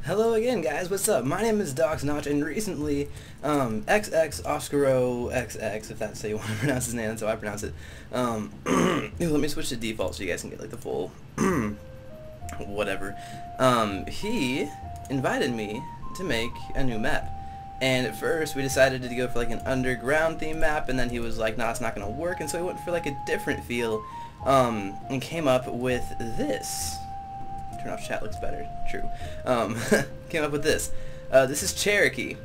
Hello again, guys. What's up? My name is DoxNotch, and recently, xXoscaroXx, if that's how you want to pronounce his name, that's how I pronounce it. Let me switch to default so you guys can get like the full whatever. He invited me to make a new map, and at first we decided to go for like an underground theme map, and then he was like, "Nah, it's not gonna work," and so we went for like a different feel, and came up with this. Turn off chat, looks better. True. Came up with this. This is Cherokee.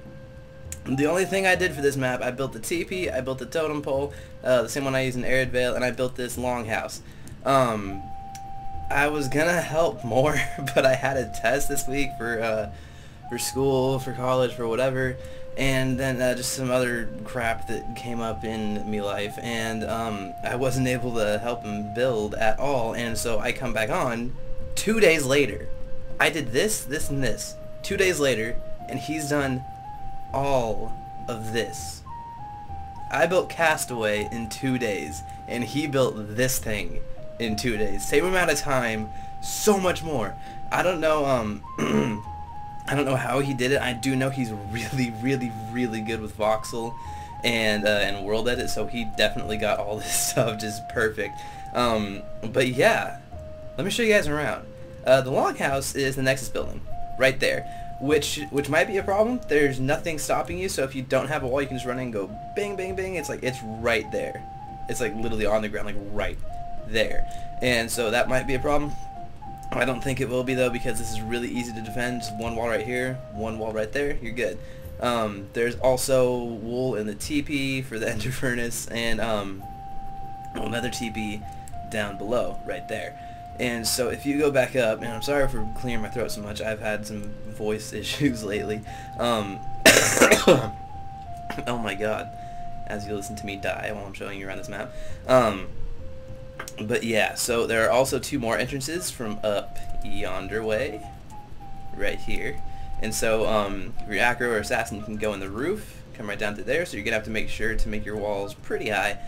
The only thing I did for this map, I built the teepee, I built the totem pole, the same one I use in Arid Vale, and I built this longhouse. I was gonna help more, but I had a test this week for school, for college, for whatever, and then just some other crap that came up in me life, and I wasn't able to help him build at all, and so I come back on 2 days later. I did this, this, and this. 2 days later, and he's done all of this. I built Castaway in 2 days, and he built this thing in 2 days. Same amount of time, so much more. I don't know, I don't know how he did it. I do know he's really good with voxel and world edit, so he definitely got all this stuff just perfect. But yeah. Let me show you guys around. The longhouse is the Nexus building, right there, which might be a problem. There's nothing stopping you, so if you don't have a wall, you can just run in and go bing, bing, bing. It's like, it's right there. It's like literally on the ground, like right there. And so that might be a problem. I don't think it will be though, because this is really easy to defend. Just one wall right here, one wall right there, you're good. There's also wool in the teepee for the ender furnace, and another teepee down below, right there. And so if you go back up, and I'm sorry for clearing my throat so much, I've had some voice issues lately. Oh my god, as you listen to me die while I'm showing you around this map. But yeah, so there are also two more entrances from up yonder way, right here. And so if you're acro or assassin, you can go in the roof, come right down to there, so you're going to have to make sure to make your walls pretty high.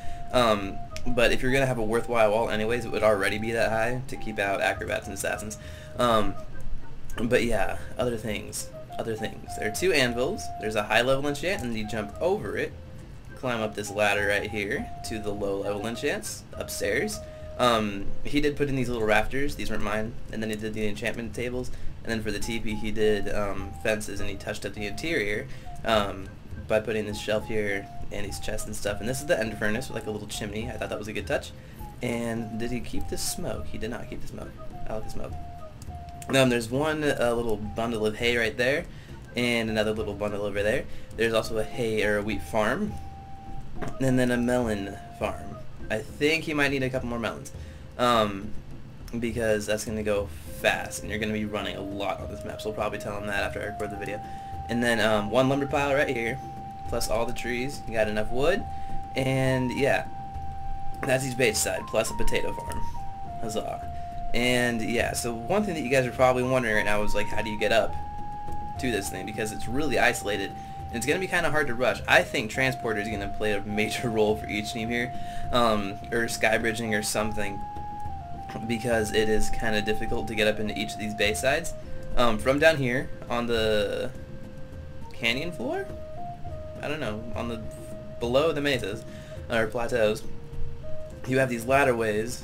But if you're going to have a worthwhile wall anyways, it would already be that high to keep out acrobats and assassins. But yeah, other things. There are two anvils. There's a high level enchant, and you jump over it, climb up this ladder right here to the low level enchants upstairs. He did put in these little rafters. These weren't mine. And then he did the enchantment tables. And then for the teepee, he did fences, and he touched up the interior by putting this shelf here and these chests and stuff. And this is the ender furnace with like a little chimney. I thought that was a good touch. And did he keep the smoke? He did not keep the smoke. I like the smoke. There's one little bundle of hay right there, and another little bundle over there. There's also a hay or a wheat farm, and then a melon farm. I think he might need a couple more melons, because that's going to go fast, and you're going to be running a lot on this map, so we'll probably tell him that after I record the video. And then one lumber pile right here, plus all the trees. You got enough wood, and yeah, that's his base side, plus a potato farm. Huzzah. And yeah, so one thing that you guys are probably wondering right now is like, how do you get up to this thing? Because it's really isolated, and it's going to be kind of hard to rush. I think transporter is going to play a major role for each team here, or sky bridging or something, because it is kind of difficult to get up into each of these base sides. From down here on the canyon floor, I don't know, on the below the mesas or plateaus, you have these ladderways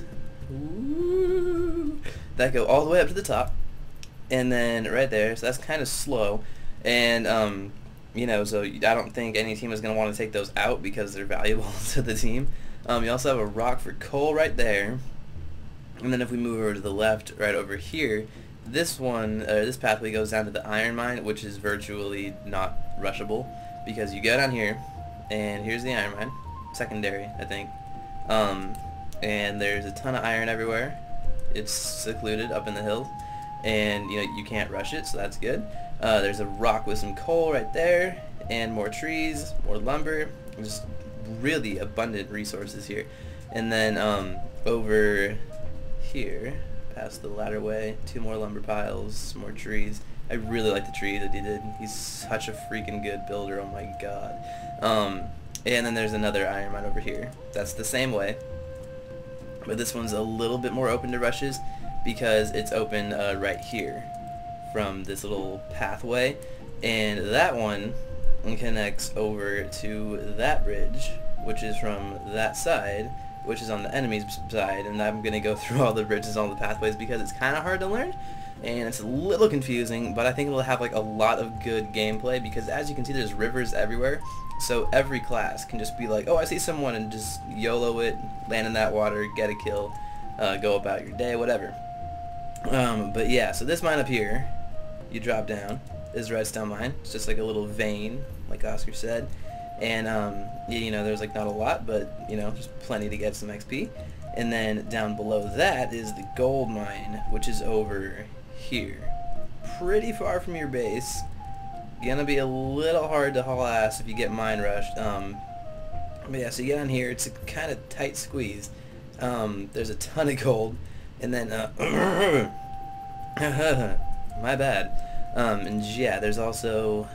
that go all the way up to the top, and then right there, so that's kind of slow, and you know, so I don't think any team is going to want to take those out because they're valuable to the team. You also have a rock for coal right there, and then if we move over to the left, right over here, this pathway goes down to the iron mine, which is virtually not rushable, because you go down here, and here's the iron mine, secondary, I think, and there's a ton of iron everywhere. It's secluded up in the hills, and you know, you can't rush it, so that's good. There's a rock with some coal right there, and more trees, more lumber, just really abundant resources here. And then over here, past the ladderway, two more lumber piles, some more trees. I really like the tree that he did. He's such a freaking good builder, oh my god. And then there's another iron mine over here. That's the same way, but this one's a little bit more open to rushes because it's open right here from this little pathway, and that one connects over to that bridge, which is from that side, which is on the enemy's side. And I'm going to go through all the bridges, all the pathways, because it's kind of hard to learn and it's a little confusing, but I think it'll have like a lot of good gameplay, because as you can see, there's rivers everywhere, so every class can just be like, oh, I see someone, and just YOLO it, land in that water, get a kill, go about your day, whatever. But yeah, so this mine up here, you drop down, is redstone mine. It's just like a little vein, like Oscar said, and you know, there's like not a lot, but you know, just plenty to get some XP. And then down below that is the gold mine, which is over here, pretty far from your base. Gonna be a little hard to haul ass if you get mine rushed. But yeah, so you get on here, it's a kind of tight squeeze. There's a ton of gold, and then my bad. And yeah, there's also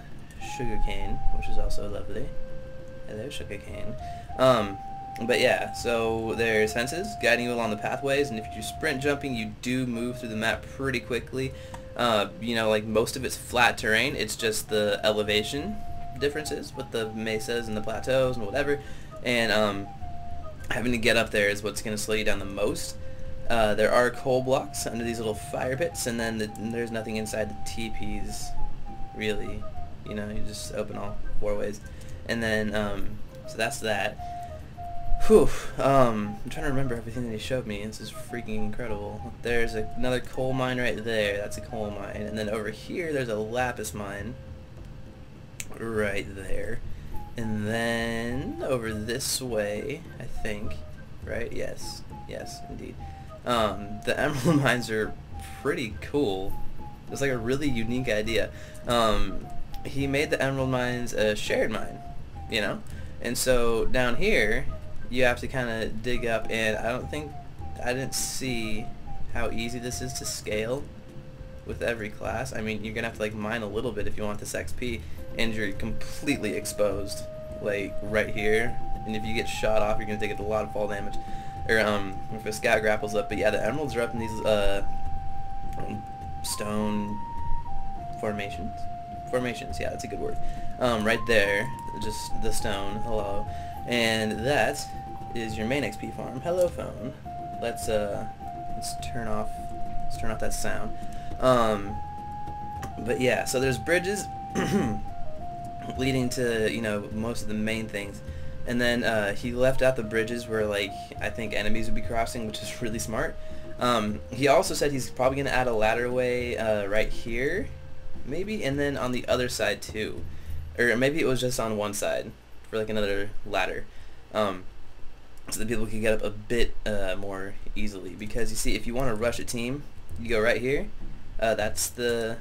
sugarcane, which is also lovely. Hello, sugarcane. But yeah, so there's fences guiding you along the pathways, and if you're sprint jumping, you do move through the map pretty quickly. You know, like most of it's flat terrain, it's just the elevation differences with the mesas and the plateaus and whatever, and having to get up there is what's going to slow you down the most. There are coal blocks under these little fire pits, and then there's nothing inside the teepees, really. You know, you just open all 4 ways. And then, so that's that. Whew, I'm trying to remember everything that he showed me. This is freaking incredible. There's another coal mine right there. That's a coal mine. And then over here, there's a lapis mine. Right there. And then over this way, I think. Right? Yes. Yes, indeed. The emerald mines are pretty cool. It's like a really unique idea. He made the emerald mines a shared mine, you know? And so down here, you have to kind of dig up, and I didn't see how easy this is to scale with every class. I mean, you're gonna have to like mine a little bit if you want this XP, and you're completely exposed, like right here. And if you get shot off, you're gonna take a lot of fall damage, or if a scout grapples up. But yeah, the emeralds are up in these stone formations. Yeah, that's a good word. Right there, just the stone. Hello. And that is your main XP farm. Hello, phone. Let's turn off that sound. But yeah, so there's bridges leading to, you know, most of the main things. And then he left out the bridges where, like, I think enemies would be crossing, which is really smart. He also said he's probably going to add a line right here, maybe, and then on the other side too. Or maybe it was just on one side for like another ladder, so that people can get up a bit more easily. Because you see, if you want to rush a team, you go right here. That's the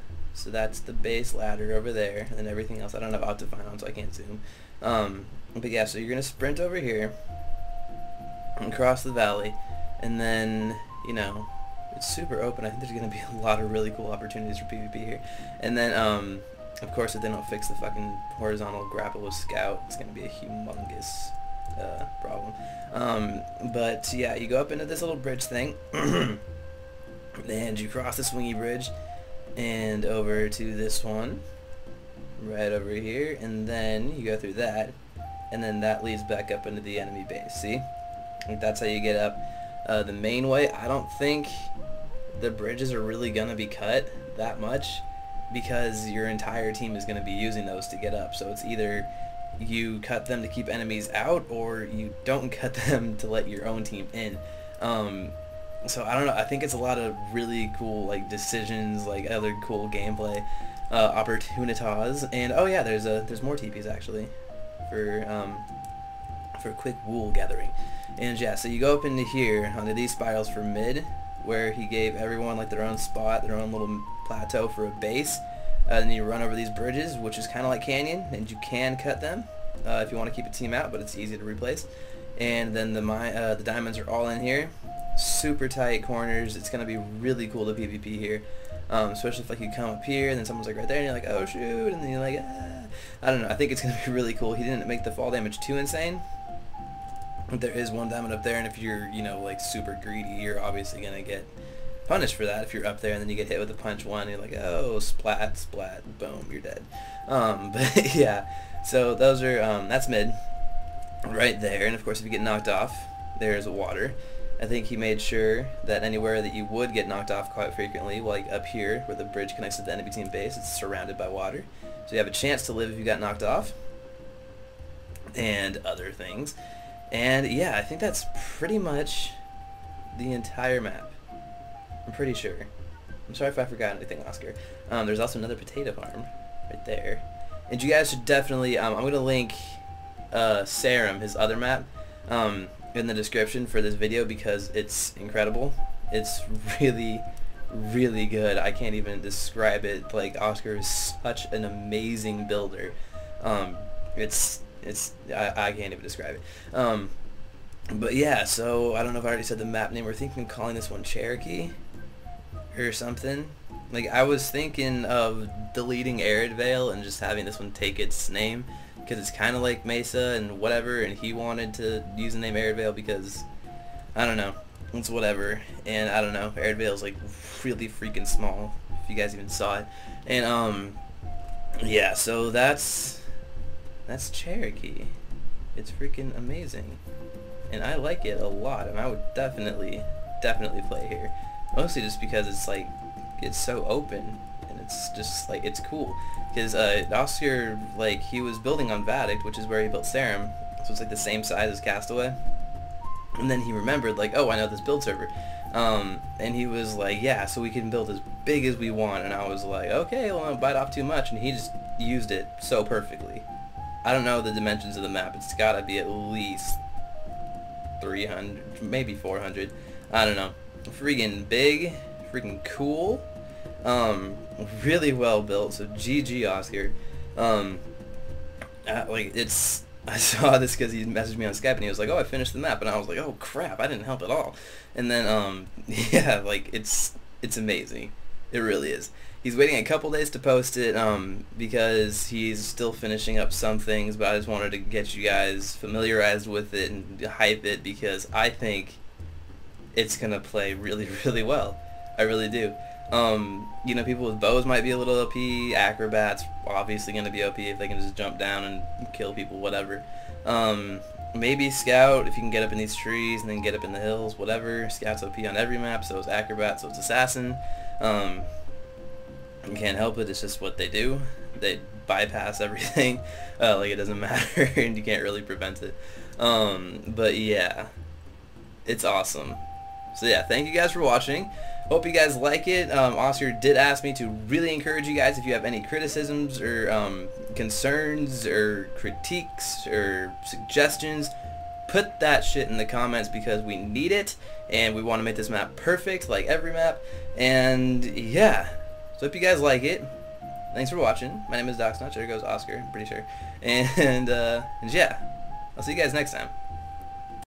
base ladder over there, and then everything else I don't have Optifine on, so I can't zoom. But yeah, so you're gonna sprint over here and cross the valley, and then, you know, it's super open. I think there's gonna be a lot of really cool opportunities for PvP here. And then of course, if they don't fix the fucking horizontal grapple with Scout, it's going to be a humongous problem. But yeah, you go up into this little bridge thing, and you cross the swingy bridge, and over to this one, right over here, and then you go through that, and then that leads back up into the enemy base, see? Like, that's how you get up the main way. I don't think the bridges are really going to be cut that much, because your entire team is going to be using those to get up. So it's either you cut them to keep enemies out, or you don't cut them to let your own team in. So I don't know, I think it's a lot of really cool like decisions, like other cool gameplay opportunities. And oh yeah, there's more TPs actually for quick wool gathering. And yeah, so you go up into here onto these spirals for mid, where he gave everyone like their own spot, their own little plateau for a base. And then you run over these bridges, which is kind of like canyon, and you can cut them if you want to keep a team out, but it's easy to replace. And then the diamonds are all in here, super tight corners. It's gonna be really cool to PvP here, especially if like you come up here and then someone's like right there, and you're like, oh shoot, and then you're like, ah. I don't know. I think it's gonna be really cool. He didn't make the fall damage too insane. There is one diamond up there, and if you're, you know, like super greedy, you're obviously gonna get punished for that if you're up there and then you get hit with a punch one. You're like, oh, splat, splat, boom, you're dead. But yeah, so those are that's mid right there. And of course, if you get knocked off, there's water. I think he made sure that anywhere that you would get knocked off quite frequently, like up here where the bridge connects to the enemy team base, it's surrounded by water. So you have a chance to live if you got knocked off. And other things. And yeah, I think that's pretty much the entire map. I'm pretty sure. I'm sorry if I forgot anything, Oscar. There's also another potato farm right there. And you guys should definitely, I'm going to link Sarum, his other map, in the description for this video because it's incredible. It's really, really good. I can't even describe it. Like, Oscar is such an amazing builder. I can't even describe it. But yeah, so I don't know if I already said the map name. We're thinking of calling this one Cherokee or something. Like, I was thinking of deleting Arid Vale and just having this one take its name because it's kind of like Mesa and whatever, and he wanted to use the name Arid Vale because, I don't know, it's whatever. And I don't know, Arid Vale is like really freaking small, if you guys even saw it. And yeah, so that's Cherokee. It's freaking amazing, and I like it a lot, and I would definitely play here. Mostly just because it's like, it's so open, and it's just like, it's cool. Because Oscar, like, he was building on Vadict, which is where he built Sarum, so it's like the same size as Castaway. And then he remembered, like, oh, I know this build server. And he was like, yeah, so we can build as big as we want. And I was like, okay, well, I don't bite off too much. And he just used it so perfectly. I don't know the dimensions of the map. It's gotta be at least 300, maybe 400. I don't know. Freaking big, freaking cool. Really well built. So GG, Oscar. Like, it's, I saw this because he messaged me on Skype and he was like, oh, I finished the map, and I was like, oh crap, I didn't help at all. And then yeah, like, it's amazing. It really is. He's waiting a couple days to post it because he's still finishing up some things, but I just wanted to get you guys familiarized with it and hype it because I think it's gonna play really, really well. I really do. You know, people with bows might be a little OP. Acrobats obviously gonna be OP if they can just jump down and kill people, whatever. Maybe Scout if you can get up in these trees and then get up in the hills, whatever. Scout's OP on every map, so is Acrobat, so it's Assassin. You can't help it, it's just what they do. They bypass everything. Like, it doesn't matter and you can't really prevent it. But yeah, it's awesome. So yeah, thank you guys for watching. Hope you guys like it. Oscar did ask me to really encourage you guys, if you have any criticisms or concerns or critiques or suggestions, put that shit in the comments because we need it and we want to make this map perfect like every map. And yeah, so hope you guys like it. Thanks for watching. My name is DoxNotch. There goes Oscar, I'm pretty sure. And yeah, I'll see you guys next time.